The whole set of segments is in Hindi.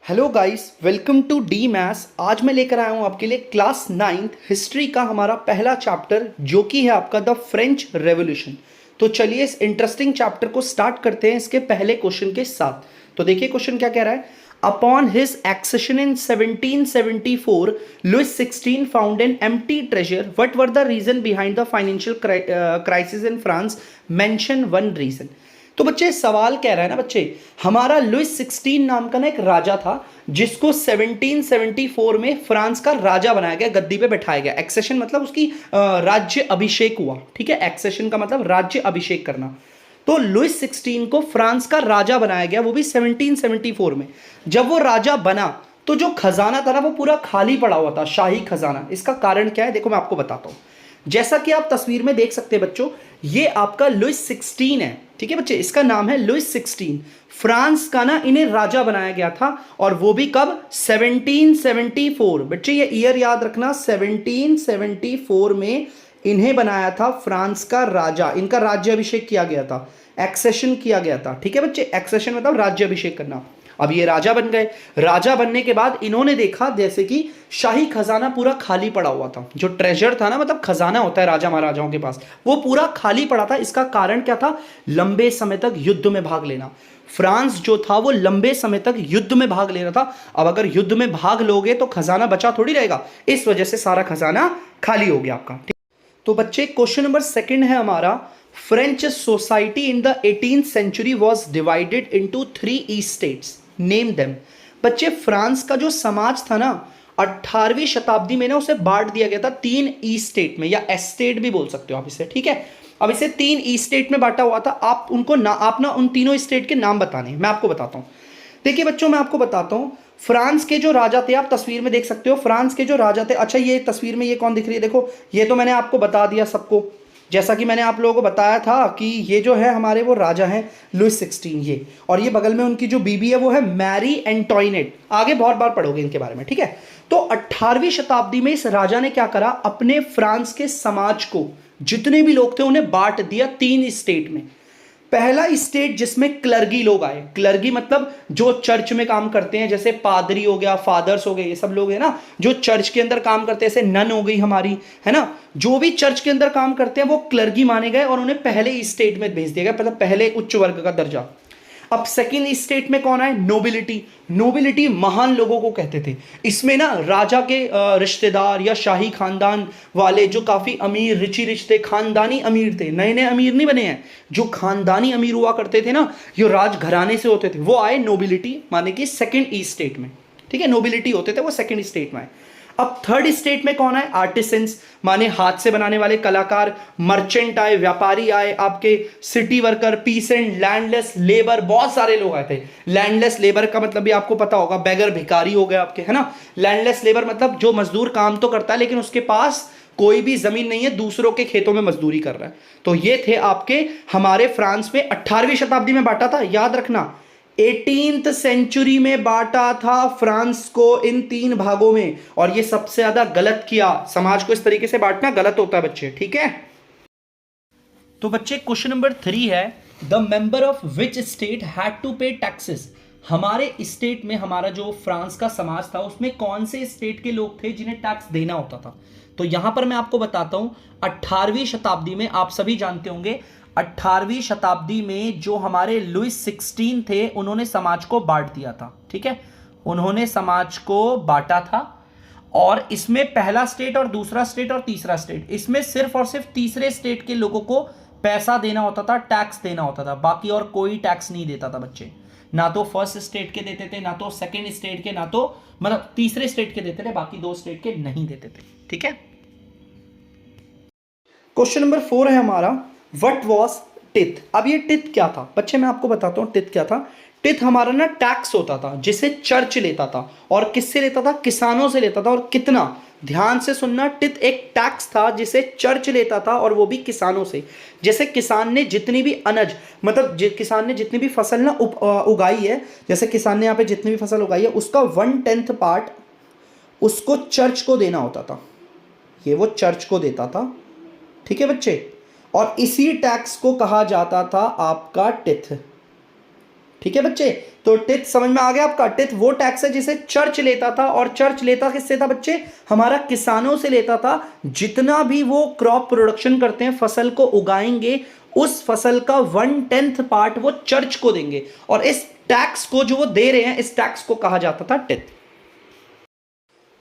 Hello guys, welcome to the maths. आज मैं लेकर आया हूँ आपके लिए क्लास 9th हिस्ट्री का हमारा पहला चैप्टर, जो कि है आपका द फ्रेंच रेवोल्यूशन। तो चलिए इस इंटरेस्टिंग चैप्टर को स्टार्ट करते हैं इसके पहले क्वेश्चन के साथ। तो देखिए क्वेश्चन क्या कह रहा है। Upon his accession in 1774 Louis 16 found an empty treasure. What were the reason behind the financial crisis in France? Mention one reason. तो बच्चे सवाल कह रहा है ना बच्चे, हमारा लुइस 16 नाम का ना एक राजा था जिसको 1774 में फ्रांस का राजा बनाया गया, गद्दी पे बैठाया गया। एक्सेशन मतलब उसकी राज्य अभिषेक हुआ। ठीक है, एक्सेशन का मतलब राज्य अभिषेक करना। तो लुइस 16 को फ्रांस का राजा बनाया गया, वो भी 1774 में। जब वो राजा बना तो जो खजाना था ना वो पूरा खाली पड़ा हुआ था, शाही खजाना। इसका कारण क्या है देखो मैं आपको बताता हूं। जैसा कि आप तस्वीर में देख सकते हैं बच्चों, ये आपका लुइस 16 है। ठीक है बच्चे, इसका नाम है लुइस 16। फ्रांस का ना इन्हें राजा बनाया गया था, और वो भी कब? 1774। बच्चे ये ईयर याद रखना, 1774 में इन्हें बनाया था फ्रांस का राजा। इनका राज्याभिषेक किया गया था, एक्सेशन किया गया था। ठीक है बच्चे, एक्सेशन मतलब राज्याभिषेक करना। अब ये राजा बन गए। राजा बनने के बाद इन्होंने देखा जैसे कि शाही खजाना पूरा खाली पड़ा हुआ था। जो ट्रेजर था ना, मतलब खजाना होता है राजा महाराजाओं के पास, वो पूरा खाली पड़ा था। इसका कारण क्या था? लंबे समय तक युद्ध में भाग लेना। फ्रांस जो था वो लंबे समय तक युद्ध में भाग ले रहा था। अब अगर युद्ध में भाग लोगे तो खजाना बचा थोड़ी रहेगा, इस वजह से सारा खजाना खाली हो गया आपका। तो बच्चे क्वेश्चन नंबर सेकंड है हमारा, French society in the 18th century was divided into 3 estates, name them. बच्चे फ्रांस का जो समाज था ना, 18वीं शताब्दी में ना उसे बांट दिया गया था 3 ईस्ट स्टेट में, या एस्टेट भी बोल सकते हो आप इसे। ठीक है, अब इसे 3 ईस्ट स्टेट में बांटा हुआ था। आप उनको ना, आप ना उन तीनों स्टेट के नाम बताने, मैं आपको बताता हूं। देखिए बच्चों मैं आपको बताता हूं, फ्रांस के जो राजा थे, आप तस्वीर में देख सकते हो फ्रांस के जो राजा थे। अच्छा, ये तस्वीर में ये कौन दिख रही है? देखो, ये तो मैंने आपको बता दिया सबको, जैसा कि मैंने आप लोगों को बताया था कि ये जो है हमारे वो राजा हैं लुइस 16 ये, और ये बगल में उनकी जो बीबी है वो है मैरी एंटोइनेट। आगे बहुत बार पढ़ोगे इनके बारे में। ठीक है, तो 18वीं शताब्दी में इस राजा ने क्या करा, अपने फ्रांस के समाज को, जितने भी लोग थे उन्हें बांट दिया 3 स्टेट में। पहला स्टेट जिसमें क्लर्गी लोग आए। क्लर्गी मतलब जो चर्च में काम करते हैं, जैसे पादरी हो गया, फादर्स हो गए, ये सब लोग है ना जो चर्च के अंदर काम करते हैं। जैसे नन हो गई हमारी, है ना, जो भी चर्च के अंदर काम करते हैं वो क्लर्गी माने गए और उन्हें पहले स्टेट में भेज दिया गया, मतलब पहले उच्च वर्ग का दर्जा। अब सेकेंड स्टेट में कौन आए? नोबिलिटी। नोबिलिटी महान लोगों को कहते थे। इसमें ना राजा के रिश्तेदार या शाही खानदान वाले जो काफी अमीर, रिच थे, खानदानी अमीर थे, नए नए अमीर नहीं बने हैं, जो खानदानी अमीर हुआ करते थे ना, जो राजघराने से होते थे, वो आए नोबिलिटी माने कि सेकेंड स्टेट में। ठीक है, नोबिलिटी होते थे वो सेकेंड स्टेट में आए। अब थर्ड स्टेट में कौन आए? आर्टिसंस माने हाथ से बनाने वाले कलाकार। मर्चेंट आए, व्यापारी आए, आपके city worker, pheasant, landless labour, बहुत सारे लोग आए थे। लैंडलेस लेबर का मतलब भी आपको पता होगा, बेगर, भिखारी हो गए आपके, है ना। लैंडलेस लेबर मतलब जो मजदूर काम तो करता है लेकिन उसके पास कोई भी जमीन नहीं है, दूसरों के खेतों में मजदूरी कर रहा है। तो ये थे आपके हमारे फ्रांस में 18वीं शताब्दी में बांटा था, याद रखना। 18th सेंचुरी में बांटा था फ्रांस को इन 3 भागों में, और ये सबसे ज्यादा गलत किया। समाज को इस तरीके से बांटना गलत होता है बच्चे। ठीक है, तो बच्चे क्वेश्चन नंबर 3 है, the member of which state had to pay taxes. हमारे स्टेट में, हमारा जो फ्रांस का समाज था उसमें कौन से स्टेट के लोग थे जिन्हें टैक्स देना होता था? तो यहां पर मैं आपको बताता हूं, 18वीं शताब्दी में आप सभी जानते होंगे, 18वीं शताब्दी में जो हमारे लुइस 16 थे उन्होंने समाज को बांट दिया था। ठीक है, उन्होंने समाज को बांटा था, और इसमें पहला स्टेट और दूसरा स्टेट और तीसरा स्टेट, इसमें सिर्फ और सिर्फ तीसरे स्टेट के लोगों को पैसा देना होता था, टैक्स देना होता था। बाकी और कोई टैक्स नहीं देता था बच्चे। ना तो फर्स्ट स्टेट के देते थे, ना तो सेकेंड स्टेट के, ना तो मतलब तीसरे स्टेट के देते थे, बाकी 2 स्टेट के नहीं देते थे। ठीक है, क्वेश्चन नंबर 4 है हमारा, व्हाट वाज टिथ। अब ये टिथ क्या था बच्चे, मैं आपको बताता हूं टिथ क्या था। टिथ हमारा ना टैक्स होता था जिसे चर्च लेता था, और किससे लेता था? किसानों से लेता था। और कितना, ध्यान से सुनना, टिथ एक टैक्स था जिसे चर्च लेता था, और वो भी किसानों से। जैसे किसान ने जितनी भी अनज, मतलब किसान ने जितनी भी फसल ना उगाई है, जैसे किसान ने यहाँ पे जितनी भी फसल उगाई है उसका 1/10 पार्ट उसको चर्च को देना होता था। ये वो चर्च को देता था। ठीक है बच्चे, और इसी टैक्स को कहा जाता था आपका टिथ। ठीक है बच्चे, तो टिथ समझ में आ गया आपका। टिथ वो टैक्स है जिसे चर्च लेता था, और चर्च लेता किससे था बच्चे, हमारा किसानों से लेता था। जितना भी वो क्रॉप प्रोडक्शन करते हैं, फसल को उगाएंगे, उस फसल का 1/10 पार्ट वो चर्च को देंगे, और इस टैक्स को जो वो दे रहे हैं, इस टैक्स को कहा जाता था teeth.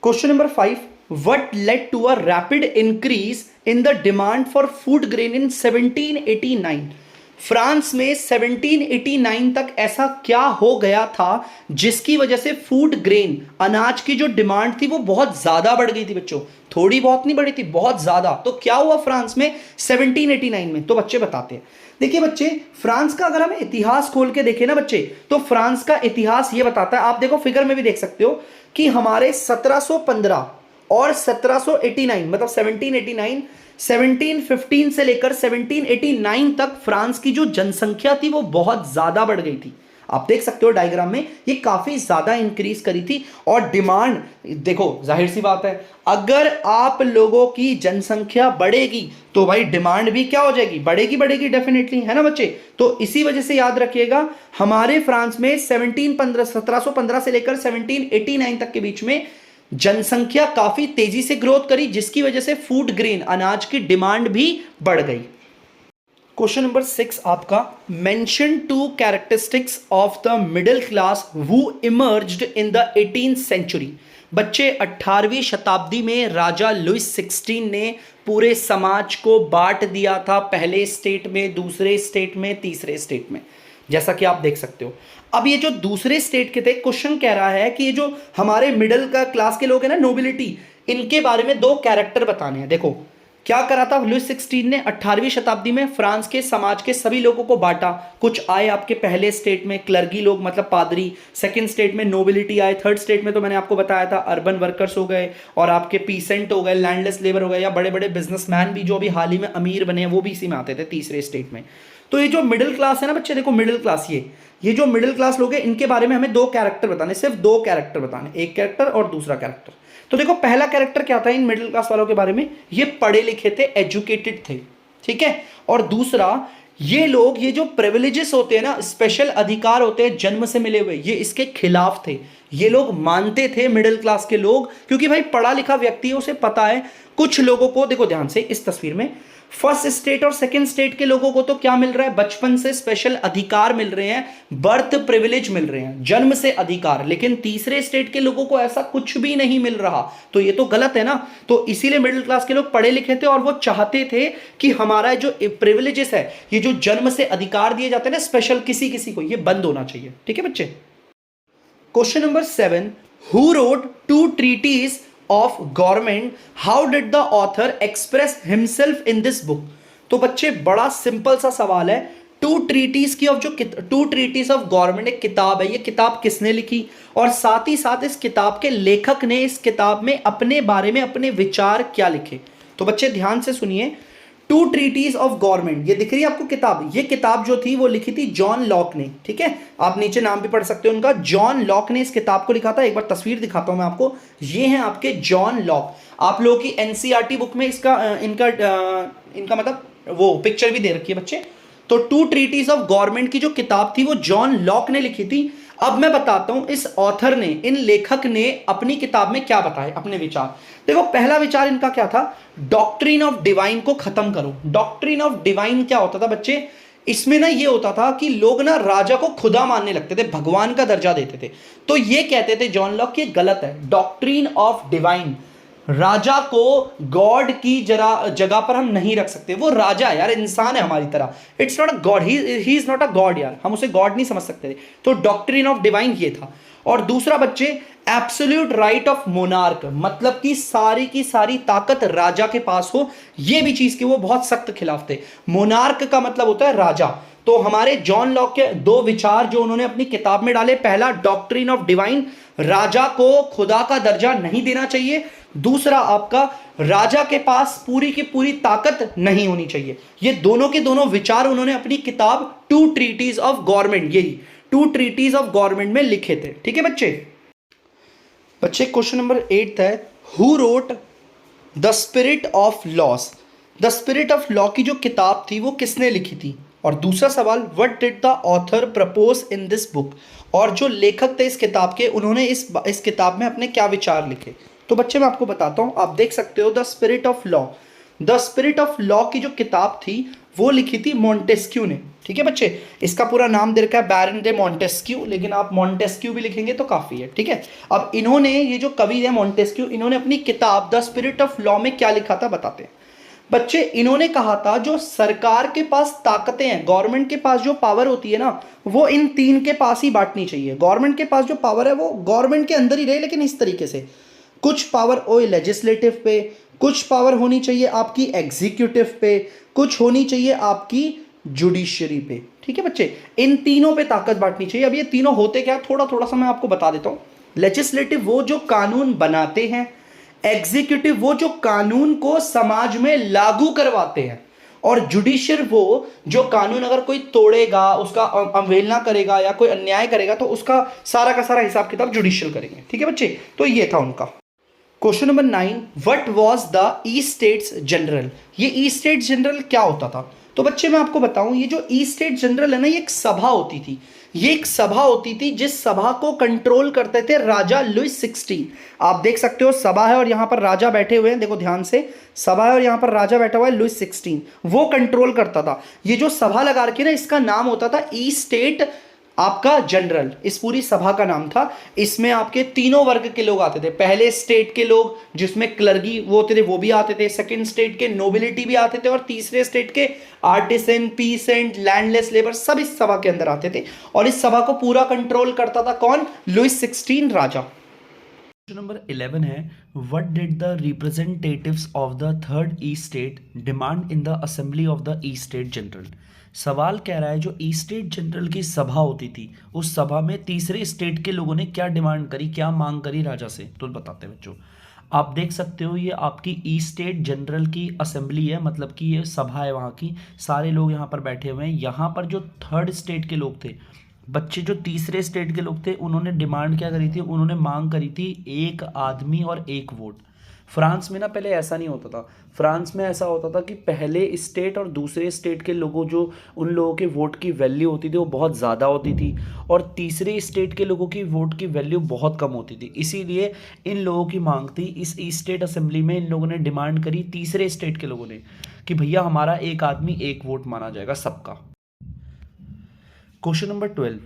Question number 5, what led to a rapid increase in the demand for food grain in 1789? France में 1789 तक ऐसा क्या हो गया था जिसकी वजह से फूड ग्रेन, अनाज की जो डिमांड थी वो बहुत ज्यादा बढ़ गई थी बच्चों। थोड़ी बहुत नहीं बढ़ी थी, बहुत ज्यादा। तो क्या हुआ फ्रांस में 1789 में, तो बच्चे बताते हैं। देखिए बच्चे, फ्रांस का अगर हम इतिहास खोल के देखें ना बच्चे, तो फ्रांस का इतिहास ये बताता है, आप देखो फिगर में भी देख सकते हो कि हमारे 1715 और 1789 मतलब 1789, 1715 से लेकर 1789 तक फ्रांस की जो जनसंख्या थी वो बहुत ज्यादा बढ़ गई थी। आप देख सकते हो डायग्राम में, ये काफी ज्यादा इंक्रीज करी थी। और डिमांड देखो, जाहिर सी बात है, अगर आप लोगों की जनसंख्या बढ़ेगी तो भाई डिमांड भी क्या हो जाएगी, बढ़ेगी, बढ़ेगी डेफिनेटली, है ना बच्चे। तो इसी वजह से याद रखिएगा, हमारे फ्रांस में 1715 से लेकर 1789 तक के बीच में जनसंख्या काफी तेजी से ग्रोथ करी, जिसकी वजह से फूड ग्रेन, अनाज की डिमांड भी बढ़ गई। क्वेश्चन नंबर 6 आपका, mention 2 characteristics of the middle class who emerged in the 18th century. बच्चे, 18वीं शताब्दी में राजा लुइस 16 ने पूरे समाज को बांट दिया था, पहले स्टेट में, दूसरे स्टेट में, तीसरे स्टेट में, जैसा कि आप देख सकते हो। अब ये जो दूसरे स्टेट के थे, क्वेश्चन कह रहा है कि ये जो हमारे मिडिल का क्लास के लोग हैं ना, नोबिलिटी, इनके बारे में 2 कैरेक्टर बताने हैं। देखो क्या करा था लुइस 16 ने 18वीं शताब्दी में, फ्रांस के समाज के सभी लोगों को बांटा। कुछ आए आपके पहले स्टेट में क्लर्गी लोग, मतलब पादरी, सेकंड स्टेट में नोबिलिटी आए, थर्ड स्टेट में तो मैंने आपको बताया था अर्बन वर्कर्स हो गए, और आपके पीसेंट हो गए, लैंडलेस लेबर हो गए, या बड़े बड़े बिजनेसमैन भी जो अभी हाल ही में अमीर बने हैं वो भी इसी में आते थे, तीसरे स्टेट में। तो ये जो मिडिल क्लास है ना बच्चे, देखो मिडिल क्लास, ये जो मिडिल क्लास लोग हैं, इनके बारे में हमें 2 कैरेक्टर बताने, सिर्फ 2 कैरेक्टर बताने, एक कैरेक्टर और दूसरा कैरेक्टर। तो देखो पहला कैरेक्टर क्या था इन मिडिल क्लास वालों के बारे में, ये पढ़े लिखे थे, एजुकेटेड थे, ठीक है। और दूसरा, ये लोग, ये जो प्रिविलेजेस होते हैं ना, स्पेशल अधिकार होते हैं जन्म से मिले हुए, ये इसके खिलाफ थे। ये लोग मानते थे, मिडिल क्लास के लोग, क्योंकि भाई पढ़ा लिखा व्यक्ति है, उसे पता है। कुछ लोगों को देखो ध्यान से इस तस्वीर में, फर्स्ट स्टेट और सेकंड स्टेट के लोगों को तो क्या मिल रहा है, बचपन से स्पेशल अधिकार मिल रहे हैं, बर्थ प्रिविलेज मिल रहे हैं, जन्म से अधिकार। लेकिन तीसरे स्टेट के लोगों को ऐसा कुछ भी नहीं मिल रहा, तो ये तो गलत है ना। तो इसीलिए मिडिल क्लास के लोग पढ़े लिखे थे, और वो चाहते थे कि हमारा जो प्रिविलेजेस है, ये जो जन्म से अधिकार दिए जाते हैं ना स्पेशल किसी किसी को, ये बंद होना चाहिए, ठीक है बच्चे। Question number 7, who wrote 2 treatises of government, how did the author express himself in this book? तो बच्चे बड़ा सिंपल सा सवाल है, 2 treatise की ऑफ जो 2 treatise of government एक किताब है, ये किताब किसने लिखी, और साथ ही साथ इस किताब के लेखक ने इस किताब में अपने बारे में अपने विचार क्या लिखे। तो बच्चे ध्यान से सुनिए, 2 treatise of government, ये दिख रही है आपको किताब, ये किताब जो थी वो लिखी थी जॉन लॉक ने, ठीक है। आप नीचे नाम भी पढ़ सकते हो उनका, जॉन लॉक ने इस किताब को लिखा था। एक बार तस्वीर दिखाता हूं मैं आपको, ये हैं आपके जॉन लॉक। आप लोगों की एनसीईआरटी बुक में इसका इनका मतलब वो पिक्चर भी दे रखी है बच्चे। तो 2 treatise of government की जो किताब थी वो जॉन लॉक ने लिखी थी। अब मैं बताता हूं इस ऑथर ने, इन लेखक ने अपनी किताब में क्या बताए अपने विचार। देखो पहला विचार इनका क्या था, डॉक्ट्रिन ऑफ डिवाइन को खत्म करो। डॉक्ट्रिन ऑफ डिवाइन क्या होता था बच्चे, इसमें ना ये होता था कि लोग ना राजा को खुदा मानने लगते थे, भगवान का दर्जा देते थे। तो ये कहते थे जॉन लॉक, ये गलत है। डॉक्ट्रिन ऑफ डिवाइन, राजा को गॉड की जगह पर हम नहीं रख सकते, वो राजा है यार, इंसान है हमारी तरह, it's not a God, he is not a God यार, हम उसे गॉड नहीं समझ सकते थे। तो डॉक्ट्रिन ऑफ डिवाइन ये था। और दूसरा बच्चे, एब्सोल्यूट राइट ऑफ मोनार्क, मतलब कि सारी की सारी ताकत राजा के पास हो, ये भी चीज के वो बहुत सख्त खिलाफ थे। मोनार्क का मतलब होता है राजा। तो हमारे जॉन लॉक के 2 विचार जो उन्होंने अपनी किताब में डाले, पहला डॉक्ट्रिन ऑफ डिवाइन, राजा को खुदा का दर्जा नहीं देना चाहिए। दूसरा आपका, राजा के पास पूरी की पूरी ताकत नहीं होनी चाहिए। ये दोनों के दोनों विचार उन्होंने अपनी किताब 2 treatise of government, यही 2 treatise of government में लिखे थे, ठीक है बच्चे। क्वेश्चन नंबर 8 है, who wrote the spirit of loss. The spirit of law की जो किताब थी वो किसने लिखी थी, और दूसरा सवाल, what did the author propose in this book, और जो लेखक थे इस किताब के, उन्होंने इस किताब में अपने क्या विचार लिखे। तो बच्चे मैं आपको बताता हूं, आप देख सकते हो the spirit of law. The spirit of law की जो किताब थी वो लिखी थी मॉन्टेस्क्यू ने। ठीक है बच्चे, इसका पूरा नाम दे रखा है बैरन डे मॉन्टेस्क्यू, लेकिन आप मॉन्टेस्क्यू भी लिखेंगे तो काफी है। ठीक है, अब इन्होंने, ये जो कवि है मॉन्टेस्क्यू, इन्होंने अपनी किताब द स्पिरिट ऑफ लॉ में क्या लिखा था बताते हैं बच्चे। इन्होंने कहा था जो सरकार के पास ताकतें हैं, गवर्नमेंट के पास जो पावर होती है ना, वो इन तीन के पास ही बांटनी चाहिए। गवर्नमेंट के पास जो पावर है वो गवर्नमेंट के अंदर ही रहे, लेकिन इस तरीके से कुछ पावर ओ लेजिस्लेटिव पे, कुछ पावर होनी चाहिए आपकी एग्जीक्यूटिव पे, कुछ होनी चाहिए आपकी जुडिशरी पे। ठीक है बच्चे, इन तीनों पे ताकत बांटनी चाहिए। अब ये तीनों होते क्या, थोड़ा थोड़ा सा मैं आपको बता देता हूं। लेजिस्लेटिव वो जो कानून बनाते हैं, एग्जीक्यूटिव वो जो कानून को समाज में लागू करवाते हैं, और जुडिशियल वो जो कानून अगर कोई तोड़ेगा, उसका अवहेलना करेगा या कोई अन्याय करेगा तो उसका सारा का सारा हिसाब किताब जुडिशियल करेंगे। ठीक है बच्चे, तो ये था उनका। Question number 9, what was the east states general. ये ईस्ट स्टेट्स जनरल क्या होता था। तो बच्चे मैं आपको बताऊं, ये जो ईस्ट स्टेट जनरल है ना, ये एक सभा होती थी। ये एक सभा होती थी जिस सभा को कंट्रोल करते थे राजा लुइस 16। आप देख सकते हो सभा है और यहां पर राजा बैठे हुए हैं, देखो ध्यान से, सभा है और यहां पर राजा बैठा हुआ है, लुइस 16 वो कंट्रोल करता था। ये जो सभा लगा रखी है ना, इसका नाम होता था ईस्ट स्टेट आपका जनरल, इस पूरी सभा का नाम था। इसमें आपके तीनों वर्ग के लोग आते थे। पहले स्टेट के लोग जिसमें क्लर्गी वो होते थे वो भी आते थे, सेकंड स्टेट के नोबिलिटी भी आते थे, और तीसरे स्टेट के आर्टिसन, पीसेंट, लैंडलेस लेबर सब इस सभा के अंदर आते थे। और इस सभा को पूरा कंट्रोल करता था कौन, लुइस 16 राजा। क्वेश्चन नंबर 11 है, what did the representatives of the third east state demand in the assembly of the east state general. सवाल कह रहा है जो ईस्ट स्टेट जनरल की सभा होती थी, उस सभा में तीसरे स्टेट के लोगों ने क्या डिमांड करी, क्या मांग करी राजा से, तो बताते हैं बच्चों। आप देख सकते हो ये आपकी ईस्ट स्टेट जनरल की असेंबली है, मतलब कि ये सभा है वहाँ की, सारे लोग यहाँ पर बैठे हुए हैं। यहाँ पर जो थर्ड स्टेट के लोग थे बच्चे, जो तीसरे स्टेट के लोग थे, उन्होंने डिमांड क्या करी थी, उन्होंने मांग करी थी एक आदमी और एक वोट। फ्रांस में ना पहले ऐसा नहीं होता था। फ्रांस में ऐसा होता था कि पहले स्टेट और दूसरे स्टेट के लोगों, जो उन लोगों के वोट की वैल्यू होती थी वो बहुत ज़्यादा होती थी, और तीसरे स्टेट के लोगों की वोट की वैल्यू बहुत कम होती थी। इसीलिए इन लोगों की मांग थी, इस ईस्ट स्टेट असेंबली में इन लोगों ने डिमांड करी, तीसरे स्टेट के लोगों ने, कि भैया हमारा एक आदमी एक वोट माना जाएगा सबका। Question number 12,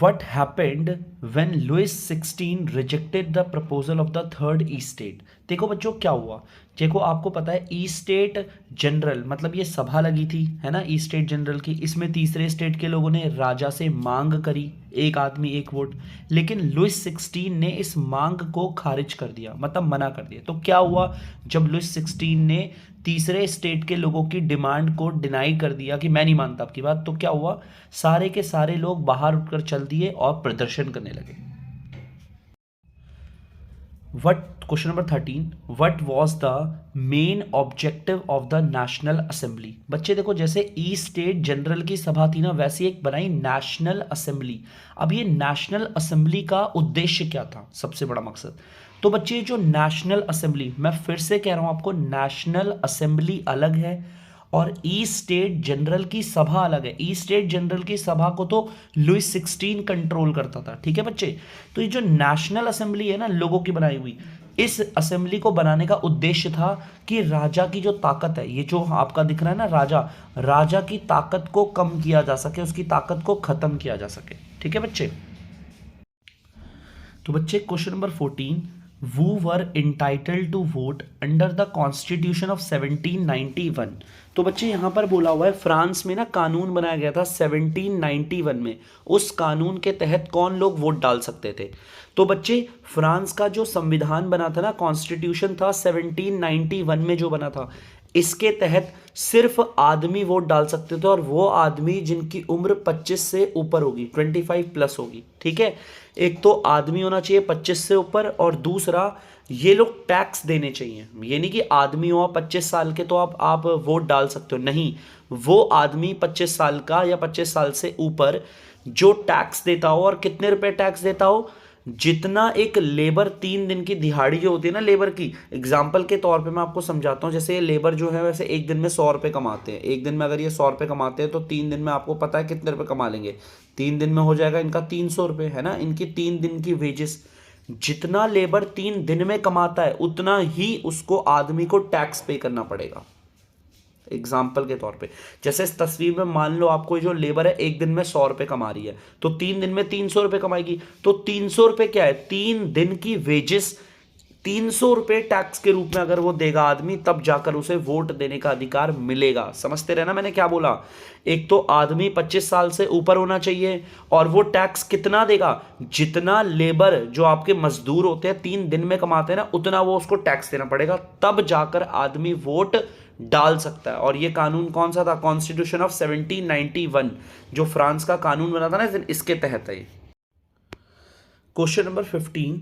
what happened when Louis 16 rejected the proposal of the third East State। देखो बच्चों क्या हुआ, देखो आपको पता है ईस्ट स्टेट जनरल मतलब ये सभा लगी थी, है ना, ईस्ट स्टेट जनरल की। इसमें तीसरे स्टेट के लोगों ने राजा से मांग करी एक आदमी एक वोट, लेकिन लुइस 16 ने इस मांग को खारिज कर दिया, मतलब मना कर दिया। तो क्या हुआ, जब लुइस 16 ने तीसरे स्टेट के लोगों की डिमांड को डिनाई कर दिया कि मैं नहीं मानता आपकी बात, तो क्या हुआ, सारे के सारे लोग बाहर उठकर चल दिए और प्रदर्शन करने लगे। Question number 13, what was the main objective of the national assembly. बच्चे देखो, जैसे ईस्ट स्टेट जनरल की सभा थी ना, वैसे एक बनाई नेशनल असेंबली। अब ये नेशनल असेंबली का उद्देश्य क्या था, सबसे बड़ा मकसद। तो बच्चे जो नेशनल असेंबली, मैं फिर से कह रहा हूं आपको, नेशनल असेंबली अलग है और ईस्ट स्टेट जनरल की सभा अलग है। ईस्ट स्टेट जनरल की सभा को तो लुइस 16 कंट्रोल करता था, ठीक है बच्चे। तो ये जो नेशनल असेंबली है ना, लोगों की बनाई हुई, इस असेंबली को बनाने का उद्देश्य था कि राजा की जो ताकत है, ये जो आपका दिख रहा है ना राजा की ताकत को कम किया जा सके, उसकी ताकत को खत्म किया जा सके, ठीक है बच्चे। तो बच्चे question number 14, who were entitled to vote under the constitution of 1791। तो बच्चे यहाँ पर बोला हुआ है फ्रांस में ना कानून बनाया गया था 1791 में, उस कानून के तहत कौन लोग वोट डाल सकते थे। तो बच्चे फ्रांस का जो संविधान बना था ना, कॉन्स्टिट्यूशन था 1791 में जो बना था, इसके तहत सिर्फ आदमी वोट डाल सकते थे, और वो आदमी जिनकी उम्र 25 से ऊपर होगी, 25 प्लस होगी, ठीक है। एक तो आदमी होना चाहिए 25 से ऊपर, और दूसरा ये लोग टैक्स देने चाहिए। ये नहीं कि आदमी हो 25 साल के तो आप वोट डाल सकते हो, नहीं, वो आदमी 25 साल का या 25 साल से ऊपर जो टैक्स देता हो, और कितने रुपए टैक्स देता हो, जितना एक लेबर 3 दिन की दिहाड़ी जो होती है ना लेबर की, एग्जाम्पल के तौर पे मैं आपको समझाता हूँ। जैसे ये लेबर जो है वैसे एक दिन में 100 रुपये कमाते हैं, एक दिन में अगर ये 100 रुपये कमाते हैं तो 3 दिन में आपको पता है कितने रुपए कमा लेंगे, 3 दिन में हो जाएगा इनका 300 रुपये, है ना, इनकी 3 दिन की वेजेस। जितना लेबर 3 दिन में कमाता है उतना ही उसको आदमी को टैक्स पे करना पड़ेगा। एग्जाम्पल के तौर पे जैसे इस तस्वीर में मान लो आपको जो लेबर है एक दिन में 100 रुपये कमा रही है, तो 3 दिन में 300 रुपये कमाएगी। तो 300 रुपये क्या है, 3 दिन की वेजेस 300 रुपये टैक्स के रूप में अगर वो देगा आदमी, तब जाकर उसे वोट देने का अधिकार मिलेगा। समझते रहना मैंने क्या बोला, एक तो आदमी 25 साल से ऊपर होना चाहिए, और वो टैक्स कितना देगा, जितना लेबर जो आपके मजदूर होते हैं 3 दिन में कमाते हैं ना, उतना वो उसको टैक्स देना पड़ेगा, तब जाकर आदमी वोट डाल सकता है। और ये कानून कौन सा था, कॉन्स्टिट्यूशन ऑफ 1791, जो फ्रांस का कानून बना था ना, इसके तहत है। Question number 15,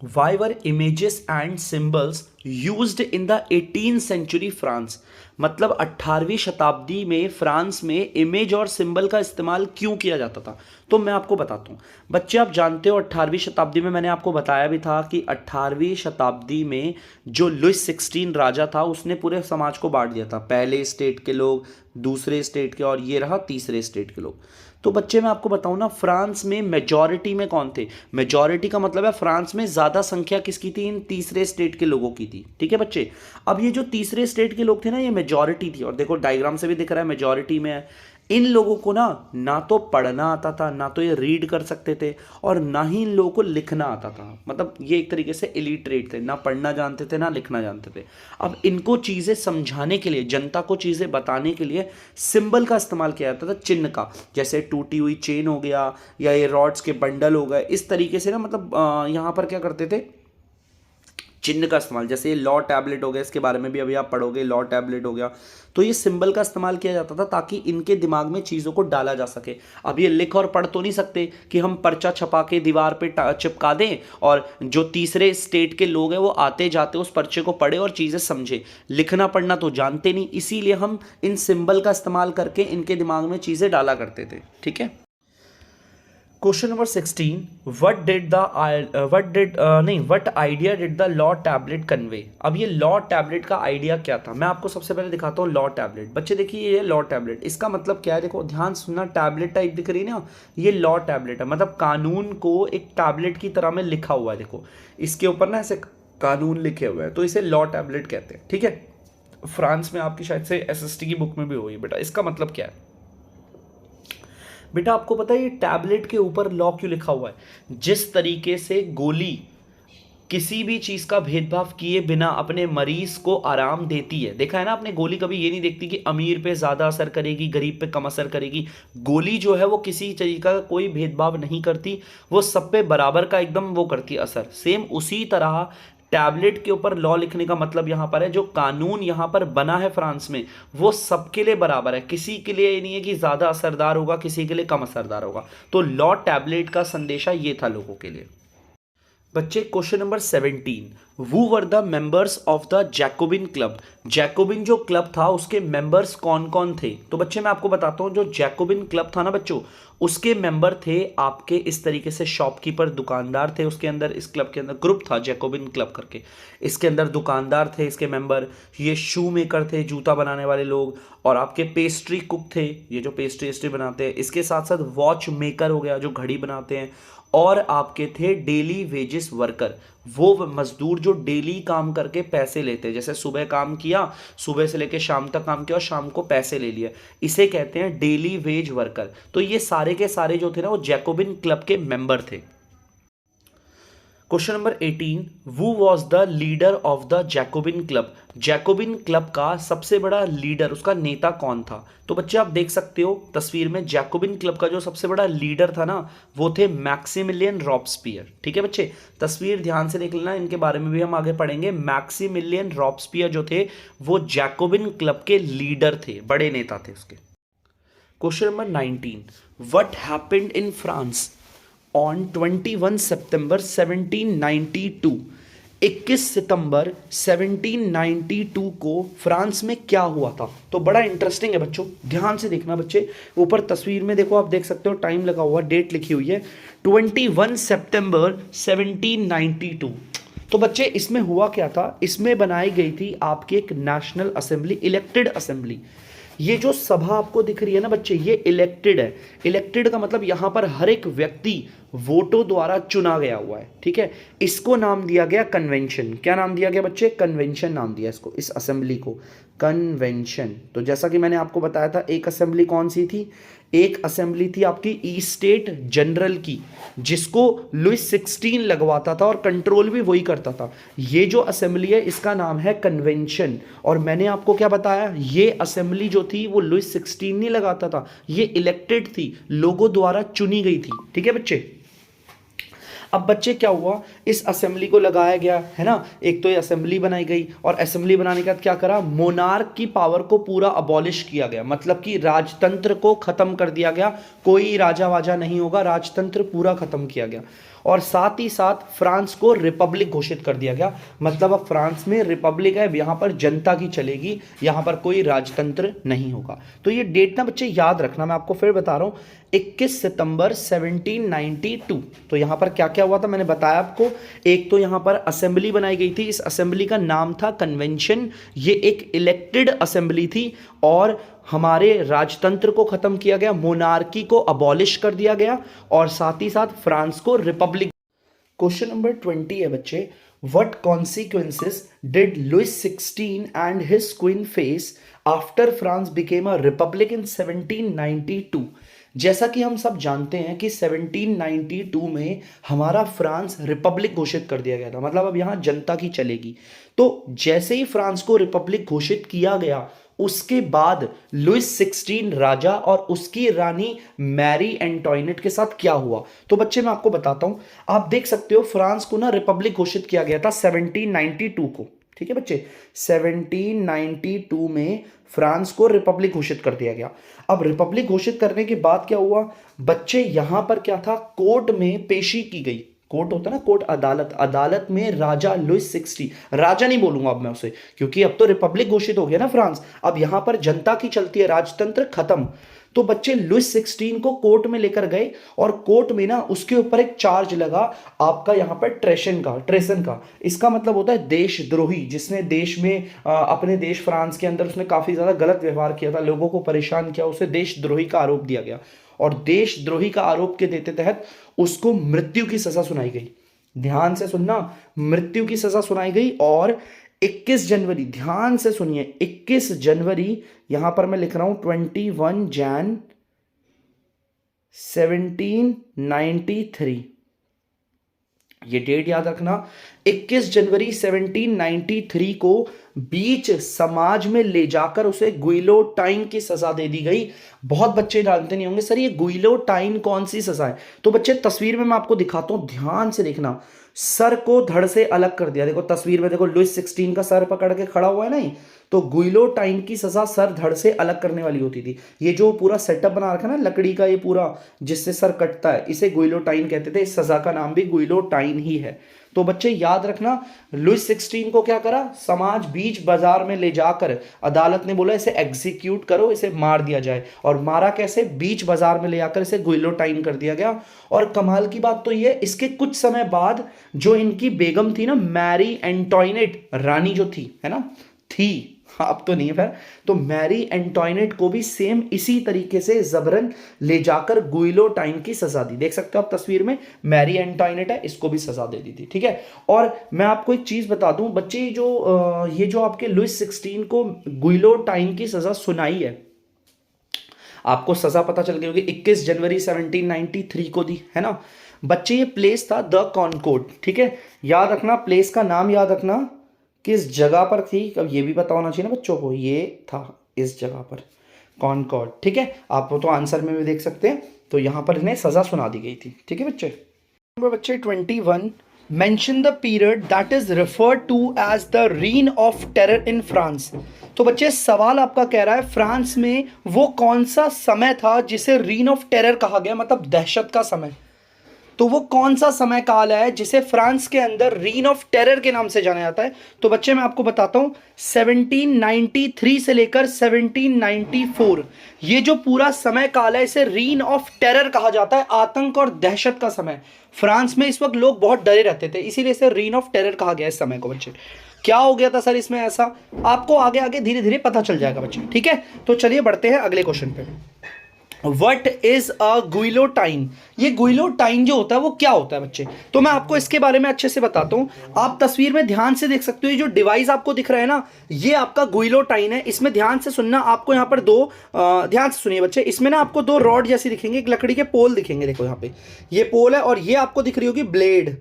why were images and symbols used in the 18th century France? मतलब 18वीं शताब्दी में फ्रांस में इमेज और सिंबल का इस्तेमाल क्यों किया जाता था, तो मैं आपको बताता हूँ। बच्चे आप जानते हो 18वीं शताब्दी में, मैंने आपको बताया भी था कि 18वीं शताब्दी में जो लुइस 16 राजा था उसने पूरे समाज को बांट दिया था, पहले स्टेट के लोग, दूसरे स्टेट के, और ये रहा तीसरे स्टेट के लोग। तो बच्चे मैं आपको बताऊं ना, फ्रांस में मेजॉरिटी में कौन थे, मेजॉरिटी का मतलब है फ्रांस में ज्यादा संख्या किसकी थी, इन तीसरे स्टेट के लोगों की थी। ठीक है बच्चे, अब ये जो तीसरे स्टेट के लोग थे ना, ये मेजॉरिटी थी, और देखो डायग्राम से भी दिख रहा है मेजॉरिटी में है। इन लोगों को ना तो पढ़ना आता था, ना तो ये रीड कर सकते थे, और ना ही इन लोगों को लिखना आता था। मतलब ये एक तरीके से इलिटरेट थे, ना पढ़ना जानते थे ना लिखना जानते थे। अब इनको चीज़ें समझाने के लिए, जनता को चीज़ें बताने के लिए सिंबल का इस्तेमाल किया जाता था, चिन्ह का, जैसे टूटी हुई चेन हो गया, या ये रॉड्स के बंडल हो गए, इस तरीके से ना, मतलब यहाँ पर क्या करते थे, चिन्ह का इस्तेमाल। जैसे ये लॉ टैबलेट हो गया, इसके बारे में भी अभी आप पढ़ोगे, लॉ टैबलेट हो गया, तो ये सिंबल का इस्तेमाल किया जाता था ताकि इनके दिमाग में चीज़ों को डाला जा सके। अब ये लिख और पढ़ तो नहीं सकते कि हम पर्चा छपा के दीवार पे चिपका दें, और जो तीसरे स्टेट के लोग हैं वो आते जाते उस पर्चे को पढ़े और चीज़ें समझे। लिखना पढ़ना तो जानते नहीं, इसीलिए हम इन सिंबल का इस्तेमाल करके इनके दिमाग में चीज़ें डाला करते थे। ठीक है, question number 16, what idea did the law tablet convey? अब ये लॉ टैबलेट का आइडिया क्या था, मैं आपको सबसे पहले दिखाता हूँ लॉ टैबलेट। बच्चे देखिए ये लॉ टैबलेट, इसका मतलब क्या है, देखो ध्यान सुनना, टैबलेट टाइप दिख रही है ना, ये लॉ टैबलेट है, मतलब कानून को एक टैबलेट की तरह में लिखा हुआ है। देखो इसके ऊपर ना ऐसे कानून लिखे हुए हैं, तो इसे लॉ टैबलेट कहते हैं। ठीक है, फ्रांस में आपकी शायद से एसएसटी की बुक में भी हुई बेटा। इसका मतलब क्या है बेटा, आपको पता है ये टैबलेट के ऊपर लॉ क्यों लिखा हुआ है? जिस तरीके से गोली किसी भी चीज का भेदभाव किए बिना अपने मरीज को आराम देती है, देखा है ना आपने, गोली कभी ये नहीं देखती कि अमीर पे ज्यादा असर करेगी, गरीब पे कम असर करेगी। गोली जो है वो किसी तरीके का कोई भेदभाव नहीं करती, वो सब पे बराबर का एकदम वो करती है असर। सेम उसी तरह टैबलेट के ऊपर लॉ लिखने का मतलब यहां पर है, जो कानून यहां पर बना है फ्रांस में, वो सबके लिए बराबर है, किसी के लिए नहीं है कि ज्यादा असरदार होगा, किसी के लिए कम असरदार होगा। तो लॉ टैबलेट का संदेशा ये था लोगों के लिए। बच्चे question number 17, who were the members of the Jacobin club? Jacobian जो क्लब था उसके मेंबर्स कौन कौन थे? तो बच्चे मैं आपको बताता हूं, जो जैकोबिन क्लब था ना बच्चों, उसके मेंबर थे आपके इस तरीके से शॉपकीपर, दुकानदार थे उसके अंदर। इस क्लब के अंदर ग्रुप था जैकोबिन क्लब करके, इसके अंदर दुकानदार थे इसके मेंबर, ये शू मेकर थे, जूता बनाने वाले लोग, और आपके पेस्ट्री कुक थे, ये जो पेस्ट्री बनाते हैं। इसके साथ साथ वॉच मेकर हो गया, जो घड़ी बनाते हैं, और आपके थे डेली वेजेस वर्कर, वो मजदूर जो डेली काम करके पैसे लेते हैं, जैसे सुबह काम किया, सुबह से लेकर शाम तक काम किया और शाम को पैसे ले लिए, इसे कहते हैं डेली वेज वर्कर। तो ये सारे के सारे जो थे ना, वो जैकोबिन क्लब के मेंबर थे। Question number 18, who was the leader of the Jacobin club? Jacobin club का सबसे बड़ा लीडर, उसका नेता कौन था? तो बच्चे आप देख सकते हो तस्वीर में, जैकोबिन क्लब का जो सबसे बड़ा लीडर था ना, वो थे मैक्सिमिलियन रॉब्सपियर। ठीक है बच्चे, तस्वीर ध्यान से देख लेना, इनके बारे में भी हम आगे पढ़ेंगे। मैक्सिमिलियन रॉब्सपियर जो थे वो जैकोबिन क्लब के लीडर थे, बड़े नेता थे उसके। Question number 19, what happened in France on 21 September 1792? 21 सितंबर 1792 को फ्रांस में क्या हुआ था? तो बड़ा इंटरेस्टिंग है बच्चों, ध्यान से देखना बच्चे। ऊपर तस्वीर में देखो, आप देख सकते हो टाइम लगा हुआ, डेट लिखी हुई है 21 सितंबर 1792। तो बच्चे इसमें हुआ क्या था? इसमें बनाई गई थी आपकी एक नेशनल असेंबली, इलेक्टेड असेंबली। ये जो सभा आपको दिख रही है ना बच्चे, ये इलेक्टेड है। इलेक्टेड का मतलब यहां पर हर एक व्यक्ति वोटों द्वारा चुना गया हुआ है, ठीक है। इसको नाम दिया गया कन्वेंशन। क्या नाम दिया गया बच्चे? कन्वेंशन नाम दिया इसको, इस असेंबली को कन्वेंशन। तो जैसा कि मैंने आपको बताया था, एक असेंबली कौन सी थी? एक असेंबली थी आपकी ईस्ट स्टेट जनरल की, जिसको लुइस 16 लगवाता था और कंट्रोल भी वही करता था। ये जो असेंबली है इसका नाम है कन्वेंशन। और मैंने आपको क्या बताया, ये असेंबली जो थी वो लुइस 16 नहीं लगाता था, ये इलेक्टेड थी, लोगों द्वारा चुनी गई थी, ठीक है बच्चे। अब बच्चे क्या हुआ, इस असेंबली को लगाया गया है ना, एक तो ये असेंबली बनाई गई, और असेंबली बनाने के बाद क्या करा, मोनार्क की पावर को पूरा अबॉलिश किया गया, मतलब कि राजतंत्र को खत्म कर दिया गया, कोई राजा वाजा नहीं होगा, राजतंत्र पूरा खत्म किया गया। और साथ ही साथ फ्रांस को रिपब्लिक घोषित कर दिया गया, मतलब अब फ्रांस में रिपब्लिक है, यहां पर जनता की चलेगी, यहां पर कोई राजतंत्र नहीं होगा। तो ये डेट ना बच्चे याद रखना, मैं आपको फिर बता रहा हूं, 21 सितंबर 1792। तो यहां पर क्या क्या हुआ था मैंने बताया आपको। एक तो यहां पर असेंबली बनाई गई थी, इस असेंबली का नाम था कन्वेंशन। ये एक इलेक्टेड असेंबली थी, और हमारे राजतंत्र को खत्म किया गया, मोनार्की को अबॉलिश कर दिया गया, और साथ ही साथ फ्रांस को रिपब्लिक। क्वेश्चन नंबर 20 है बच्चे, what consequences did Louis 16 and his queen face after France became a republic in 1792? जैसा कि हम सब जानते हैं कि 1792 में हमारा फ्रांस रिपब्लिक घोषित कर दिया गया था, मतलब अब यहां जनता की चलेगी। तो जैसे ही फ्रांस को रिपब्लिक घोषित किया गया, उसके बाद लुइस 16 राजा और उसकी रानी मैरी एंटोइनेट के साथ क्या हुआ? तो बच्चे मैं आपको बताता हूं, आप देख सकते हो फ्रांस को ना रिपब्लिक घोषित किया गया था 1792 को, ठीक है बच्चे। 1792 में फ्रांस को रिपब्लिक घोषित कर दिया गया। अब रिपब्लिक घोषित करने के बाद क्या हुआ बच्चे, यहां पर क्या था, कोर्ट में पेशी की गई। कोर्ट होता है ना, कोर्ट, अदालत। अदालत में राजा लुइस 16, राजा नहीं बोलूंगा अब मैं उसे, क्योंकि अब तो रिपब्लिक घोषित हो गया ना फ्रांस, अब यहां पर जनता की चलती है, राजतंत्र खत्म। तो बच्चे लुइस 16 को कोर्ट में लेकर गए, और कोर्ट में ना उसके ऊपर एक चार्ज लगा आपका यहां पर ट्रेसन का। इसका मतलब होता है देशद्रोही, जिसने देश में अपने देश फ्रांस के अंदर उसने काफी ज्यादा गलत व्यवहार किया था, लोगों को परेशान किया, उसे देशद्रोही का आरोप दिया गया। और देशद्रोही का आरोप के देते तहत उसको मृत्यु की सजा सुनाई गई। ध्यान से सुनना, मृत्यु की सजा सुनाई गई। और 21 जनवरी, ध्यान से सुनिए, 21 जनवरी, यहां पर मैं लिख रहा हूं 21 जैन 1793, ये डेट याद रखना। 21 जनवरी 1793 को बीच समाज में ले जाकर उसे गुइलोटाइन की सजा दे दी गई। बहुत बच्चे जानते नहीं होंगे सर ये गुइलोटाइन कौन सी सजा है, तो बच्चे तस्वीर में मैं आपको दिखाता हूं, ध्यान से देखना। सर को धड़ से अलग कर दिया, देखो तस्वीर में, देखो लुइस 16 का सर पकड़ के खड़ा हुआ है नहीं, तो गुइलोटाइन की सजा सर धड़ से अलग करने वाली होती थी। ये जो पूरा सेटअप बना रखा है ना लकड़ी का, ये पूरा जिससे सर कटता है, इसे गुइलोटाइन कहते थे। इस सजा का नाम भी गुइलोटाइन ही है। तो बच्चे याद रखना, लुइस 16 को क्या करा, समाज बीच बाजार में ले जाकर अदालत ने बोला इसे एग्जीक्यूट करो, इसे मार दिया जाए। और मारा कैसे, बीच बाजार में ले जाकर इसे गुइलोटाइन कर दिया गया। और कमाल की बात तो ये, इसके कुछ समय बाद जो इनकी बेगम थी ना, मैरी एंटोइनेट, रानी जो थी, है ना, थी, अब तो नहीं है फिर, तो मैरी एंटोइनेट को भी सेम इसी तरीके से जबरन ले जाकर गुइलोटाइन की सजा दी। देख सकते हो आप तस्वीर में, मैरी एंटोइनेट है, इसको भी सजा दे दी थी, ठीक है। और मैं आपको एक चीज बता दूं बच्चे, ये जो आपके लुइस 16 को गुइलोटाइन की सजा सुनाई है, आपको सजा पता चल गई होगी, 21 जनवरी 1793 को दी, है ना बच्चे। ये प्लेस था द कॉनकॉर्ड, ठीक है, याद रखना, प्लेस का नाम याद रखना, किस जगह पर थी, अब ये भी पता होना चाहिए ना बच्चों को, ये था इस जगह पर कॉनकॉर्ड, ठीक है। आप तो आंसर में भी देख सकते हैं। तो यहां पर इन्हें सजा सुना दी गई थी, ठीक है बच्चे। नंबर बच्चे 21, mention the period that is referred to as the reign of terror in France. तो बच्चे सवाल आपका कह रहा है फ्रांस में वो कौन सा समय था जिसे रीन ऑफ टेरर कहा गया, मतलब दहशत का समय। तो वो कौन सा समय काल है जिसे फ्रांस के अंदर रीन ऑफ टेरर के नाम से जाना जाता है? तो बच्चे मैं आपको बताता हूं, 1793 से लेकर 1794 ये जो पूरा समय काल है इसे रीन ऑफ टेरर कहा जाता है, आतंक और दहशत का समय। फ्रांस में इस वक्त लोग बहुत डरे रहते थे, इसीलिए इसे रीन ऑफ टेरर कहा गया इस समय को। बच्चे क्या हो गया था सर इसमें ऐसा, आपको आगे आगे धीरे धीरे पता चल जाएगा बच्चे, ठीक है। तो चलिए बढ़ते हैं अगले क्वेश्चन पे। What is a guillotine? ये गुइलोटाइन जो होता है वो क्या होता है बच्चे? तो मैं आपको इसके बारे में अच्छे से बताता हूं। आप तस्वीर में ध्यान से देख सकते हो, ये जो डिवाइस आपको दिख रहा है ना, ये आपका गुइलोटाइन है। इसमें ध्यान से सुनना, आपको यहाँ पर ध्यान से सुनिए बच्चे, इसमें ना आपको दो रॉड जैसी दिखेंगे, एक लकड़ी के पोल दिखेंगे। देखो यहाँ पे ये पोल है और ये आपको दिख रही होगी ब्लेड,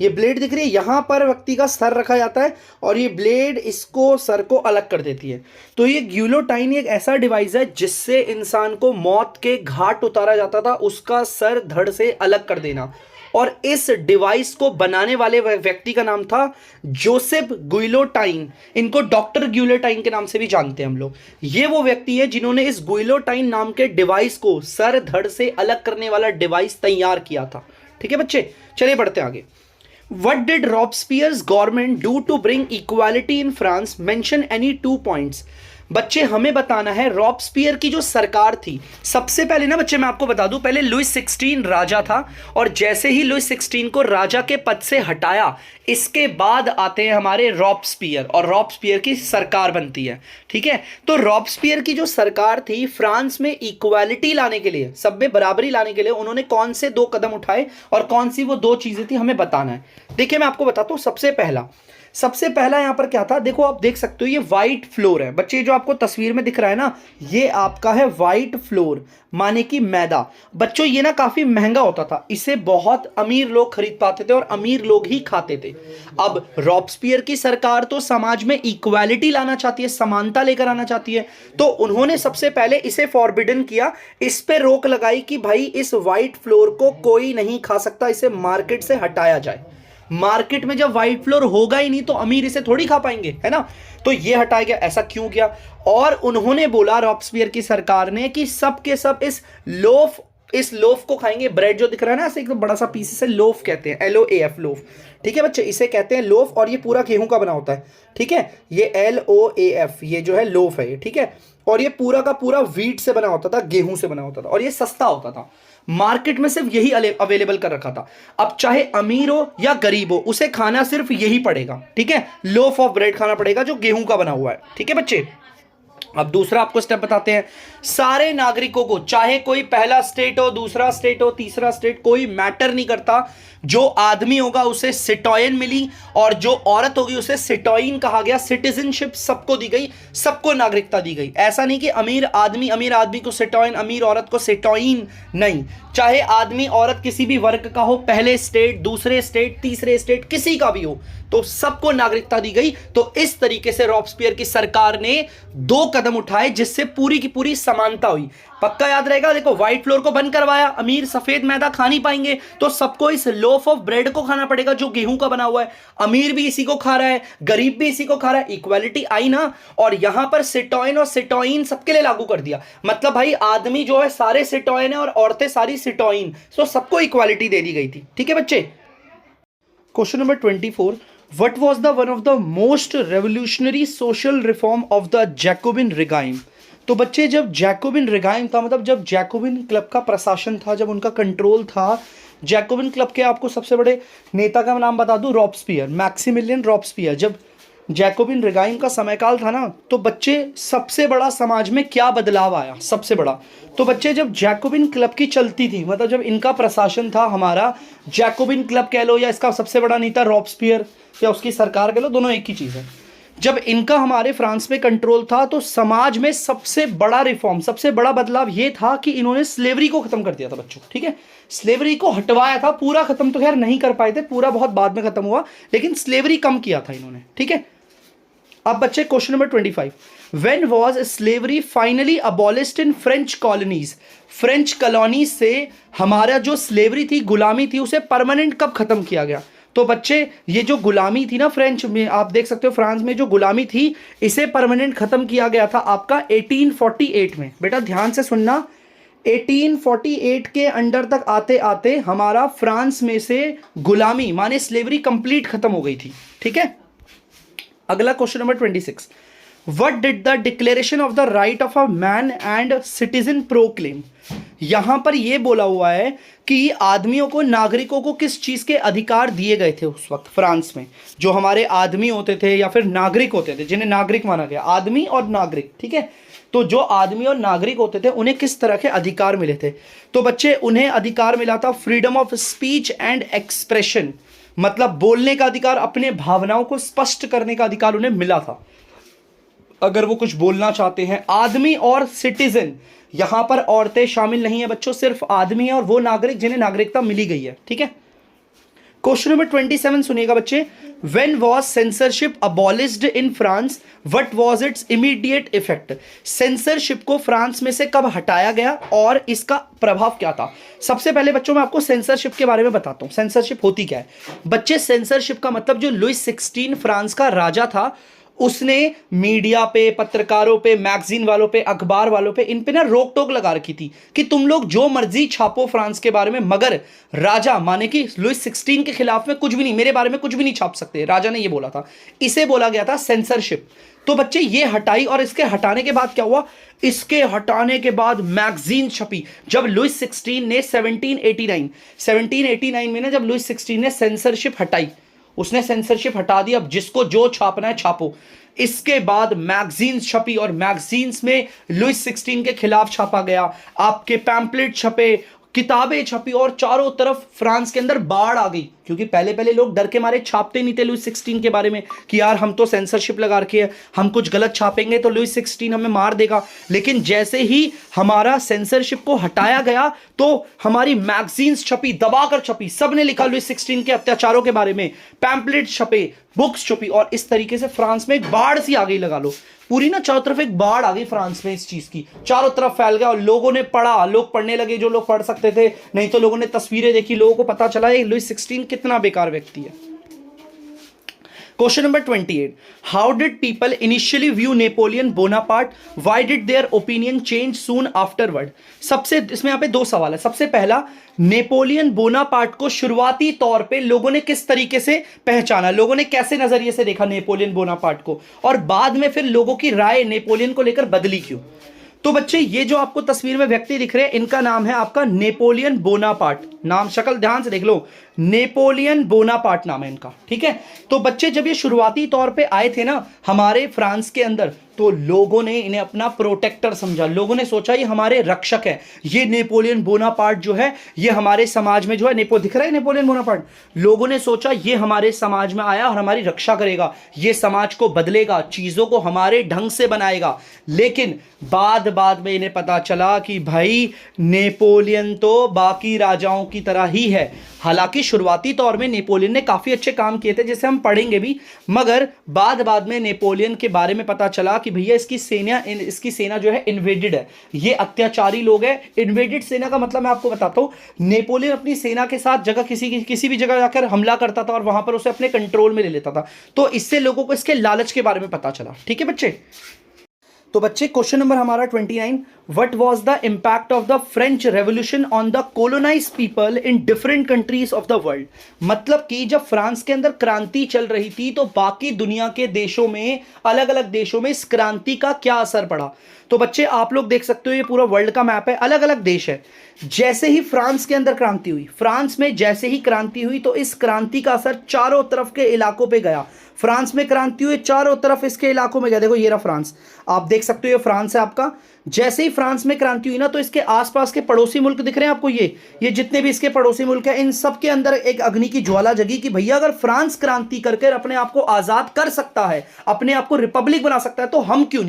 ये ब्लेड दिख रही है। यहाँ पर व्यक्ति का सर रखा जाता है और ये ब्लेड इसको सर को अलग कर देती है। तो ये गिलोटाइन एक ऐसा डिवाइस है जिससे इंसान को मौत के घाट उतारा जाता था, उसका सर धड़ से अलग कर देना। और इस डिवाइस को बनाने वाले व्यक्ति का नाम था जोसेफ गुइलोटाइन। इनको डॉक्टर गुइलोटाइन के नाम से भी जानते हैं हम लोग। ये वो व्यक्ति है जिन्होंने इस गुइलोटाइन नाम के डिवाइस को, सर धड़ से अलग करने वाला डिवाइस तैयार किया था। ठीक है बच्चे, चलिए बढ़ते हैं आगे। What did Robespierre's government do to bring equality in France? Mention any 2 points. बच्चे हमें बताना है रॉब्सपियर की जो सरकार थी। सबसे पहले ना बच्चे मैं आपको बता दूं, पहले लुइस 16 राजा था और जैसे ही लुइस 16 को राजा के पद से हटाया, इसके बाद आते हैं हमारे रॉब्सपियर और रॉब्सपियर की सरकार बनती है। ठीक है, तो रॉब्सपियर की जो सरकार थी फ्रांस में इक्वालिटी लाने के लिए, सब में बराबरी लाने के लिए उन्होंने कौन से 2 कदम उठाए और कौन सी वो 2 चीजें थी हमें बताना है। देखिए मैं आपको बताता हूं, सबसे पहला यहां पर क्या था, देखो आप देख सकते हो ये व्हाइट फ्लोर है बच्चे, जो आपको तस्वीर में दिख रहा है ना, ये आपका है व्हाइट फ्लोर माने कि मैदा। बच्चों ये ना काफी महंगा होता था, इसे बहुत अमीर लोग खरीद पाते थे और अमीर लोग ही खाते थे। अब रॉब्सपियर की सरकार तो समाज में इक्वालिटी लाना चाहती है, समानता लेकर आना चाहती है, तो उन्होंने सबसे पहले इसे फॉरबिडन किया, इस पे रोक लगाई कि भाई इस व्हाइट फ्लोर को कोई नहीं खा सकता, इसे मार्केट से हटाया जाए। मार्केट में जब व्हाइट फ्लोर होगा ही नहीं तो अमीर इसे थोड़ी खा पाएंगे, है ना। तो ये हटाया गया। ऐसा क्यों किया? और उन्होंने बोला रॉब्सपियर की सरकार ने कि सब के सब इस लोफ को खाएंगे। ब्रेड जो दिख रहा है ना, ऐसे एक बड़ा सा पीस, इसे लोफ कहते हैं, LOAF लोफ। ठीक है बच्चे, इसे कहते हैं लोफ और ये पूरा गेहूं का बना होता है। ठीक है, ये LOAF ये जो है लोफ है ये। ठीक है, और ये पूरा का पूरा व्हीट से बना होता था, गेहूं से बना होता था और ये सस्ता होता था। मार्केट में सिर्फ यही अवेलेबल कर रखा था। अब चाहे अमीर हो या गरीब हो, उसे खाना सिर्फ यही पड़ेगा। ठीक है, लोफ ऑफ ब्रेड खाना पड़ेगा जो गेहूं का बना हुआ है। ठीक है बच्चे, अब दूसरा आपको स्टेप बताते हैं। सारे नागरिकों को, चाहे कोई पहला स्टेट हो, दूसरा स्टेट हो, तीसरा स्टेट, कोई मैटर नहीं करता, जो आदमी होगा उसे सिटोयन मिली और जो औरत होगी उसे सिटोइन कहा गया। सिटीजनशिप सबको दी गई, सबको नागरिकता दी गई। ऐसा नहीं कि अमीर आदमी को सिटोइन, अमीर औरत को सिटोइन, नहीं। चाहे आदमी औरत किसी भी वर्ग का हो, पहले स्टेट, दूसरे स्टेट, तीसरे स्टेट, किसी का भी हो, तो सबको नागरिकता दी गई। तो इस तरीके से रॉब्सपियर की सरकार ने 2 कदम उठाए जिससे पूरी की पूरी समानता हुई। पक्का याद रहेगा, देखो व्हाइट फ्लोर को बंद करवाया, अमीर सफेद मैदा खा नहीं पाएंगे, तो सबको इस लोफ ऑफ ब्रेड को खाना पड़ेगा जो गेहूं का बना हुआ है। अमीर भी इसी को खा रहा है, गरीब भी इसी को खा रहा है, इक्वालिटी आई ना। और यहां पर सिटोइन और सिटोइन सबके लिए लागू कर दिया, मतलब भाई आदमी जो है सारे सिटोइन है और औरतें सारी सिटोइन, तो सबको इक्वालिटी दे दी गई थी। ठीक है बच्चे, question number 24, What was the one of the most revolutionary social reform of the Jacobin regime? तो बच्चे जब जैकोबिन रिगाइम था, मतलब जब जैकोबिन क्लब का प्रशासन था, जब उनका कंट्रोल था, जैकोबिन क्लब के आपको सबसे बड़े नेता का नाम बता दूं, रॉब्सपियर, मैक्सिमिलियन रॉब्सपियर। जब जैकोबिन रिगाइम का समयकाल था ना, तो बच्चे सबसे बड़ा समाज में क्या बदलाव आया, सबसे बड़ा। तो बच्चे जब जैकोबिन क्लब की चलती थी, मतलब जब इनका प्रशासन था, हमारा जैकोबिन क्लब कह लो या इसका सबसे बड़ा नेता रॉब्सपियर या उसकी सरकार कह लो, दोनों एक ही चीज़ है। जब इनका हमारे फ्रांस में कंट्रोल था तो समाज में सबसे बड़ा रिफॉर्म, सबसे बड़ा बदलाव ये था कि इन्होंने स्लेवरी को खत्म कर दिया था बच्चों। ठीक है, स्लेवरी को हटवाया था, पूरा खत्म तो खैर नहीं कर पाए थे, पूरा बहुत बाद में खत्म हुआ, लेकिन स्लेवरी कम किया था इन्होंने। ठीक है, अब बच्चे question number 25, when was slavery finally abolished in French colonies? French colony से हमारा जो स्लेवरी थी, गुलामी थी, उसे परमानेंट कब खत्म किया गया? तो बच्चे ये जो गुलामी थी ना फ्रेंच में, आप देख सकते हो फ्रांस में जो गुलामी थी, इसे परमानेंट खत्म किया गया था आपका 1848 में। बेटा ध्यान से सुनना, 1848 के अंडर तक आते आते हमारा फ्रांस में से गुलामी माने स्लेवरी कंप्लीट खत्म हो गई थी। ठीक है, अगला question number 26, what did the declaration of the right of a man and citizen proclaim. यहां पर यह बोला हुआ है कि आदमियों को, नागरिकों को किस चीज के अधिकार दिए गए थे उस वक्त फ्रांस में। जो हमारे आदमी होते थे या फिर नागरिक होते थे, जिन्हें नागरिक माना गया, आदमी और नागरिक। ठीक है, तो जो आदमी और नागरिक होते थे उन्हें किस तरह के अधिकार मिले थे। तो बच्चे उन्हें अधिकार मिला था freedom of speech and expression, मतलब बोलने का अधिकार, अपने भावनाओं को स्पष्ट करने का अधिकार उन्हें मिला था अगर वो कुछ बोलना चाहते हैं। आदमी और सिटीजन, यहां पर औरतें शामिल नहीं है बच्चों, सिर्फ आदमी है और वो नागरिक जिन्हें नागरिकता मिली गई है। ठीक है, क्वेश्चन नंबर 27 सुनिएगा बच्चे, when was censorship abolished in France, what was it's immediate effect. Censorship को फ्रांस में से कब हटाया गया और इसका प्रभाव क्या था। सबसे पहले बच्चों मैं आपको सेंसरशिप के बारे में बताता हूं। सेंसरशिप होती क्या है बच्चे। सेंसरशिप का मतलब, जो लुइस 16 फ्रांस का राजा था, उसने मीडिया पे, पत्रकारों पे, मैगजीन वालों पे, अखबार वालों पे, इन पे ना रोक टोक लगा रखी थी कि तुम लोग जो मर्जी छापो फ्रांस के बारे में, मगर राजा माने कि लुइस 16 के खिलाफ में कुछ भी नहीं, मेरे बारे में कुछ भी नहीं छाप सकते। राजा ने ये बोला था, इसे बोला गया था सेंसरशिप। तो बच्चे ये हटाई, और इसके हटाने के बाद क्या हुआ, इसके हटाने के बाद मैगजीन छपी। जब लुइस 16 ने 1789 में ना, जब लुइस 16 ने सेंसरशिप हटाई, उसने सेंसरशिप हटा दी, अब जिसको जो छापना है छापो। इसके बाद मैगजीन्स छपी और मैगजीन्स में लुइस 16 के खिलाफ छापा गया, आपके पैम्पलेट छपे, किताबें छपी, और चारों तरफ फ्रांस के अंदर बाढ़ आ गई। क्योंकि पहले पहले लोग डर के मारे छापते नहीं थे लुइस 16 के बारे में कि यार हम तो सेंसरशिप लगा रखी है, हम कुछ गलत छापेंगे तो लुइस 16 हमें मार देगा। लेकिन जैसे ही हमारा सेंसरशिप को हटाया गया तो हमारी मैगजीन्स छपी, दबाकर छपी, सबने लिखा लुइस 16 के अत्याचारों के बारे में, पैम्पलेट छपे, बुक्स छपी, और इस तरीके से फ्रांस में एक बाढ़ सी आ गई, लगा लो पूरी ना, चारों तरफ एक बाढ़ आ गई फ्रांस में इस चीज की, चारों तरफ फैल गया और लोगों ने पढ़ा, लोग पढ़ने लगे जो लोग पढ़ सकते थे, नहीं तो लोगों ने तस्वीरें देखी, लोगों को पता चला ये लुइस 16 कितना बेकार व्यक्ति है। Question number 28, how did people initially view Napoleon Bonaparte, why did their opinion change soon afterward. सबसे इसमें यहाँ पे दो सवाल है। सबसे पहला, नेपोलियन बोनापार्ट को शुरुआती तौर पे लोगों ने किस तरीके से पहचाना, लोगों ने कैसे नजरिए से देखा नेपोलियन बोनापार्ट को, और बाद में फिर लोगों की राय नेपोलियन को लेकर बदली क्यों। तो बच्चे ये जो आपको तस्वीर में व्यक्ति दिख रहे हैं, इनका नाम है आपका नेपोलियन बोनापार्ट। नाम शक्ल ध्यान से देख लो, नेपोलियन बोनापार्ट नाम है इनका। ठीक है, तो बच्चे जब ये शुरुआती तौर पे आए थे ना हमारे फ्रांस के अंदर, तो लोगों ने इन्हें अपना प्रोटेक्टर समझा, लोगों ने सोचा ये हमारे रक्षक है, ये नेपोलियन बोनापार्ट जो है ये हमारे समाज में जो है, दिख रहा है नेपोलियन बोनापार्ट, लोगों ने सोचा ये हमारे समाज में आया और हमारी रक्षा करेगा, ये समाज को बदलेगा, चीजों को हमारे ढंग से बनाएगा। लेकिन बाद में इन्हें पता चला कि भाई नेपोलियन तो बाकी राजाओं की तरह ही है। हालांकि शुरुआती तौर में नेपोलियन ने काफी अच्छे काम किए थे, जैसे हम पढ़ेंगे भी, मगर बाद में नेपोलियन के बारे में पता चला कि भैया इसकी सेना जो है इन्वेडेड है, ये अत्याचारी लोग हैं। इन्वेडेड सेना का मतलब मैं आपको बताता हूं, नेपोलियन अपनी सेना के साथ जगह किसी भी जगह जाकर हमला करता था और वहां पर उसे अपने कंट्रोल में ले लेता था। तो इससे लोगों को इसके लालच के बारे में पता चला। ठीक है बच्चे, तो बच्चे क्वेश्चन नंबर हमारा 29, what was the impact of the French revolution on the colonised people in different countries of the world. मतलब कि जब फ्रांस के अंदर क्रांति चल रही थी तो बाकी दुनिया के देशों में, अलग अलग देशों में इस क्रांति का क्या असर पड़ा। तो बच्चे आप लोग देख सकते हो ये पूरा वर्ल्ड का मैप है, अलग अलग देश है। जैसे ही फ्रांस के अंदर क्रांति हुई, फ्रांस में जैसे ही क्रांति हुई तो इस क्रांति का असर चारों तरफ के इलाकों पे गया। फ्रांस में क्रांति हुई, चारों तरफ इसके इलाकों में गया। देखो ये रहा फ्रांस, आप देख सकते हो ये फ्रांस है आपका। जैसे ही फ्रांस में क्रांति हुई ना तो इसके आसपास के पड़ोसी मुल्क दिख रहे हैं आपको, ये जितने भी इसके पड़ोसी मुल्क हैं, इन सब के अंदर एक अग्नि की ज्वाला जगी कि भैया अगर फ्रांस क्रांति करके अपने आप को आजाद कर सकता है, अपने आप को रिपब्लिक बना सकता है, तो हम क्यों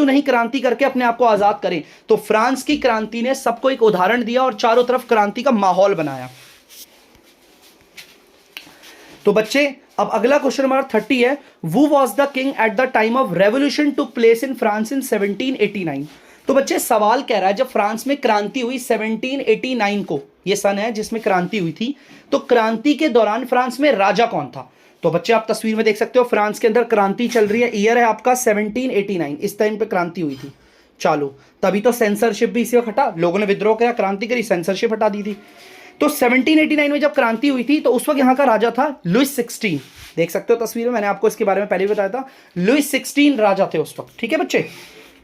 नहीं क्रांति करके अपने आप को आजाद करें। तो फ्रांस की क्रांति ने सबको एक उदाहरण दिया और चारों तरफ क्रांति का माहौल बनाया। तो बच्चे अब अगला क्वेश्चन हमारा 30 है, who was the king at the time of revolution took place in France in 1789। तो बच्चे सवाल कह रहा है जब फ्रांस में क्रांति हुई 1789 को, ये सन है जिसमें क्रांति हुई थी, तो क्रांति के दौरान फ्रांस में राजा कौन था। तो बच्चे आप तस्वीर में देख सकते हो फ्रांस के अंदर क्रांति चल रही है, ईयर है आपका 1789, इस टाइम पे क्रांति हुई थी। चालू। तभी तो सेंसरशिप भी इसी वक्त हटा, लोगों ने विद्रोह किया, क्रांति करी, सेंसरशिप हटा दी थी। तो 1789 में जब क्रांति हुई थी तो उस वक्त यहाँ का राजा था लुइस 16। देख सकते हो तस्वीर में, मैंने आपको इसके बारे में पहले भी बताया था। लुइस 16 राजा थे उस वक्त। ठीक है बच्चे,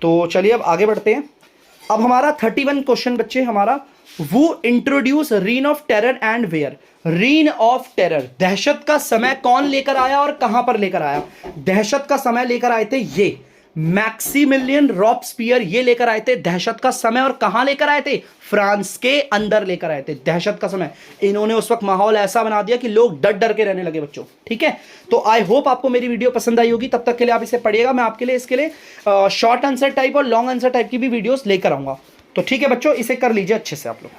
तो चलिए अब आगे बढ़ते हैं। अब हमारा 31 क्वेश्चन बच्चे हमारा, वो introduce reign of terror and where. Reign of terror, दहशत का समय कौन लेकर आया और कहां पर लेकर आया? दहशत का समय लेकर आए थे ये मैक्सिमिलियन रॉबस्पियर, ये लेकर आए थे दहशत का समय। और कहां लेकर आए थे? फ्रांस के अंदर लेकर आए थे दहशत का समय। इन्होंने उस वक्त माहौल ऐसा बना दिया कि लोग डर डर के रहने लगे बच्चों। ठीक है, तो आई होप आपको मेरी वीडियो पसंद आई होगी। तब तक के लिए आप इसे पढ़िएगा, मैं आपके लिए इसके लिए शॉर्ट आंसर टाइप और लॉन्ग आंसर टाइप की भी वीडियोस लेकर आऊंगा। तो ठीक है बच्चों, इसे कर लीजिए अच्छे से आप लोग।